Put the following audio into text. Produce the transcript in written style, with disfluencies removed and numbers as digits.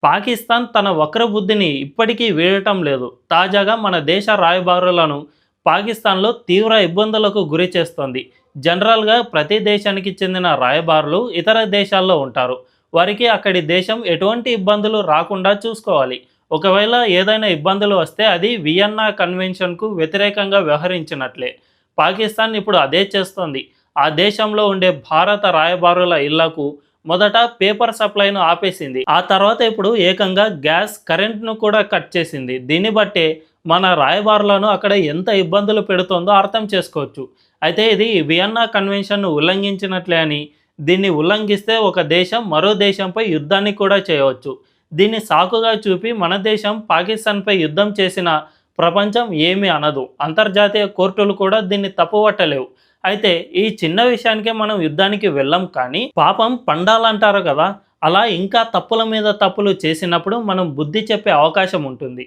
పాకిస్తాన్ తన వక్ర బుద్ధిని ఇప్పటికీ వీడటం లేదు. తాజాగా మన దేశ రాయబారులను పాకిస్తాన్‌లో తీవ్ర ఇబ్బందులకు గురి చేస్తోంది. జనరల్‌గా ప్రతి దేశానికి చెందిన రాయబారులు ఇతర దేశాల్లో ఉంటారు. వారికి అక్కడి దేశం ఎటువంటి ఇబ్బందులు రాకుండా చూసుకోవాలి. ఒకవేళ ఏదైనా ఇబ్బందులు వస్తే అది వియన్నా కన్వెన్షన్‌కు వ్యతిరేకంగా వ్యవహరించినట్లే. పాకిస్తాన్ ఇప్పుడు అదే చేస్తోంది. ఆ దేశంలో ఉండే భారత రాయబారుల ఇళ్లకు మొదట పేపర్ సప్లైను ఆపేసింది. ఆ తర్వాత ఇప్పుడు ఏకంగా గ్యాస్, కరెంట్‌ను కూడా కట్ చేసింది. దీన్ని బట్టే మన రాయబారులను అక్కడ ఎంత ఇబ్బందులు పెడుతోందో అర్థం చేసుకోవచ్చు. అయితే ఇది వియన్నా కన్వెన్షన్‌ను ఉల్లంఘించినట్లే అని, దీన్ని ఉల్లంఘిస్తే ఒక దేశం మరో దేశంపై యుద్ధాన్ని కూడా చేయవచ్చు. దీన్ని సాకుగా చూపి మన దేశం పాకిస్తాన్‌పై యుద్ధం చేసినా ప్రపంచం ఏమీ అనదు. అంతర్జాతీయ కోర్టులు కూడా దీన్ని తప్పుపట్టలేవు. అయితే ఈ చిన్న విషయానికే మనం యుద్ధానికి వెళ్ళం, కానీ పాపం పండాలంటారు కదా! అలా ఇంకా తప్పుల మీద తప్పులు చేసినప్పుడు మనం బుద్ధి చెప్పే అవకాశం ఉంటుంది.